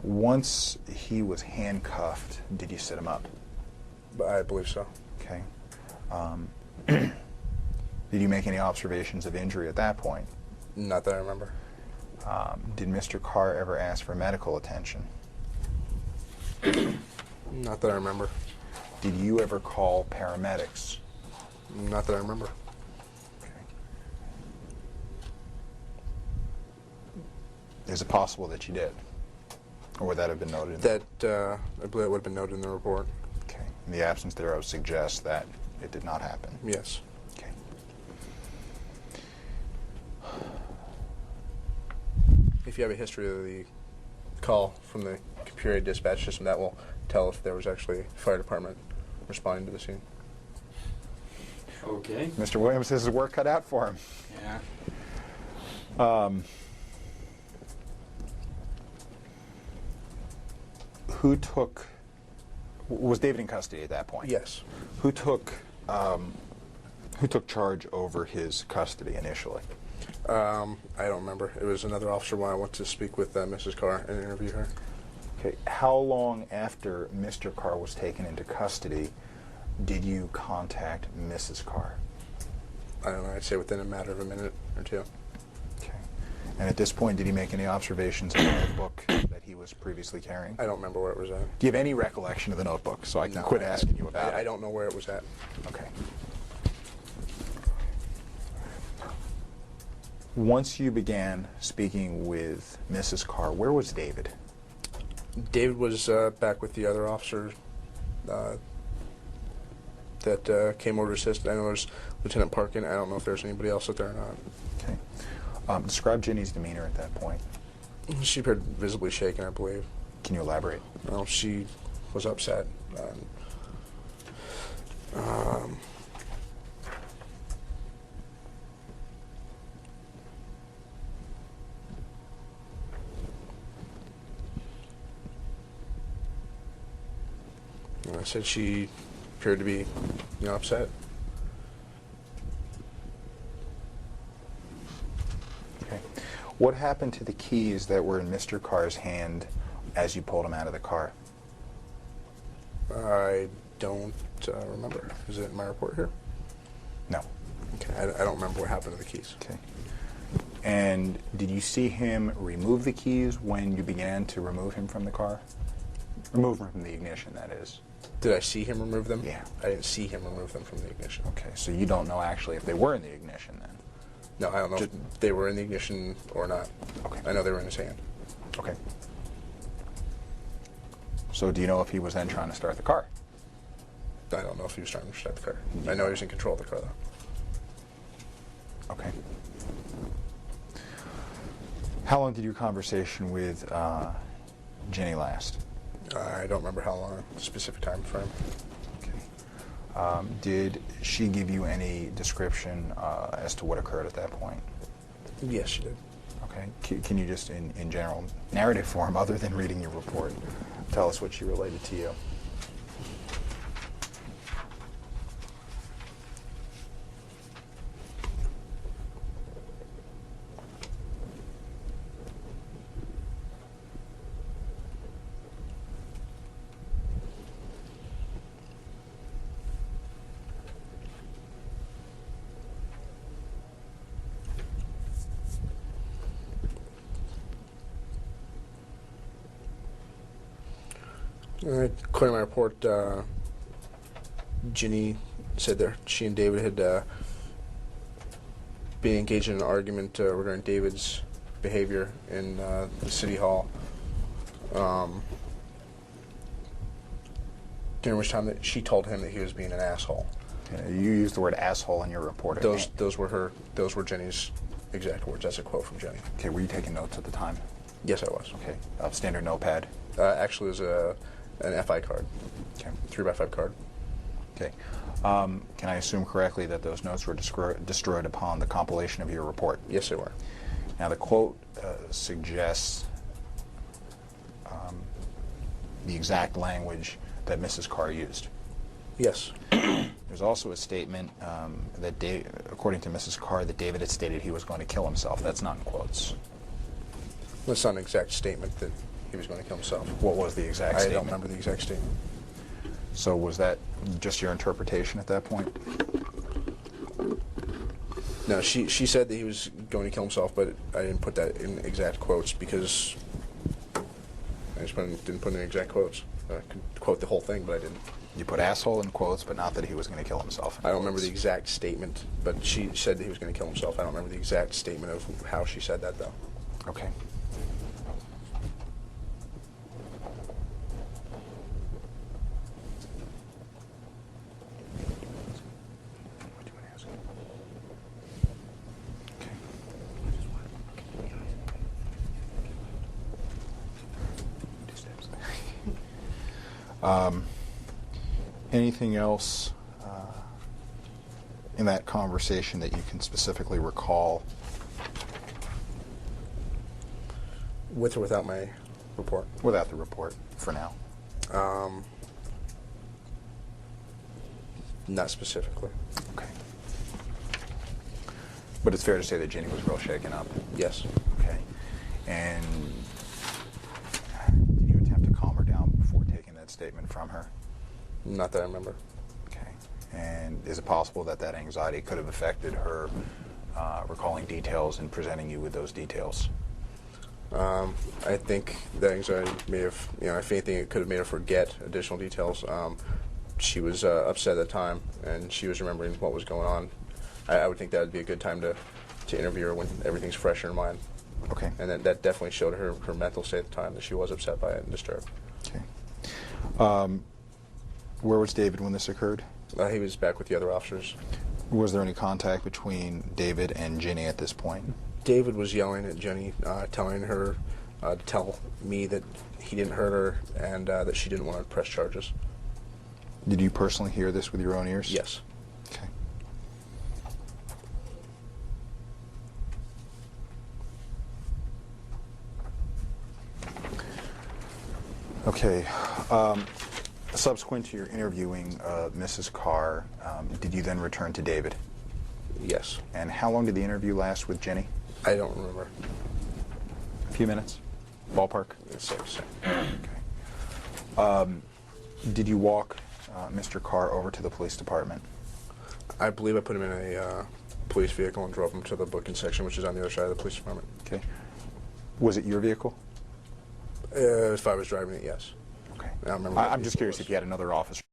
Once he was handcuffed, did you sit him up? I believe so. Okay. Did you make any observations of injury at that point? Not that I remember. Did Mr. Karr ever ask for medical attention? Not that I remember. Did you ever call paramedics? Not that I remember. Okay. Is it possible that you did? Or would that have been noted? That, I believe it would have been noted in the report. Okay. In the absence thereof suggests that it did not happen. Yes. Okay. If you have a history of the call from the Peoria dispatch system, that will tell if there was actually a fire department responding to the scene. Okay. Mr. Williams has his work cut out for him. Yeah. Who took... Was David in custody at that point? Yes. Who took charge over his custody initially? I don't remember. It was another officer when I went to speak with Mrs. Karr and interview her. Okay. How long after Mr. Karr was taken into custody did you contact Mrs. Karr? I don't know. I'd say within a matter of a minute or two. Okay. And at this point, did he make any observations of the notebook that he was previously carrying? I don't remember where it was at. Do you have any recollection of the notebook so I can quit asking you about it? I don't know where it was at. Okay. Once you began speaking with Mrs. Karr, where was David? David was back with the other officer that came over to assist. I know there's Lieutenant Parkin. I don't know if there's anybody else out there or not. Okay. Describe Ginny's demeanor at that point. She appeared visibly shaken, I believe. Can you elaborate? Well, she was upset. I said she appeared to be, upset. Okay. What happened to the keys that were in Mr. Karr's hand as you pulled him out of the car? I don't remember. Is it in my report here? No. Okay. I don't remember what happened to the keys. Okay. And did you see him remove the keys when you began to remove him from the car? Remove him from the ignition, that is. Did I see him remove them? Yeah. I didn't see him remove them from the ignition. Okay, so you don't know actually if they were in the ignition then? No, I don't know if they were in the ignition or not. Okay. I know they were in his hand. Okay. So do you know if he was then trying to start the car? I don't know if he was trying to start the car. I know he was in control of the car, though. Okay. How long did your conversation with Ginny last? I don't remember how long, specific time frame. Okay. Did she give you any description as to what occurred at that point? Yes, she did. Okay. Can you just, in general narrative form, other than reading your report, tell us what she related to you? According to my report, Ginny said that she and David had been engaged in an argument regarding David's behavior in the city hall, during which time that she told him that he was being an asshole. You used the word asshole in your report. Those were Jenny's exact words. That's a quote from Jenny. Okay, were you taking notes at the time? Yes, I was. Okay, standard notepad? Actually, it was an FI card. Okay. 3x5 card. Okay. Can I assume correctly that those notes were destroyed upon the compilation of your report? Yes, they were. Now, the quote suggests the exact language that Mrs. Karr used. Yes. There's also a statement that, according to Mrs. Karr, that David had stated he was going to kill himself. That's not in quotes. That's not an exact statement that he was going to kill himself. What was the exact I statement? don't remember the exact statement. So was that just your interpretation at that point? No, she said that he was going to kill himself, but I didn't put that in exact quotes because I just didn't put in exact quotes. I could quote the whole thing, but I didn't. You put asshole in quotes, but not that he was going to kill himself. I don't remember the exact statement, but she said that he was going to kill himself. I don't remember the exact statement of how she said that, though. Okay. Anything else in that conversation that you can specifically recall? With or without my report? Without the report, for now. Not specifically. Okay. But it's fair to say that Ginny was real shaken up? Yes. Okay. And did you attempt to calm her down before taking that statement from her? Not that I remember. Okay. And is it possible that that anxiety could have affected her recalling details and presenting you with those details? I think the anxiety may have, if anything, it could have made her forget additional details. She was upset at the time, and she was remembering what was going on. I would think that would be a good time to interview her when everything's fresh in her mind. Okay. And that definitely showed her mental state at the time, that she was upset by it and disturbed. Okay. Where was David when this occurred? He was back with the other officers. Was there any contact between David and Ginny at this point? David was yelling at Jenny, telling her to tell me that he didn't hurt her and that she didn't want to press charges. Did you personally hear this with your own ears? Yes. Okay. Okay. Subsequent to your interviewing Mrs. Karr, did you then return to David? Yes. And how long did the interview last with Jenny? I don't remember. A few minutes? Ballpark? It's safe to say. Okay. Did you walk Mr. Karr over to the police department? I believe I put him in a police vehicle and drove him to the booking section, which is on the other side of the police department. Okay. Was it your vehicle? If I was driving it, yes. Okay. I remember I'm just curious if you had another officer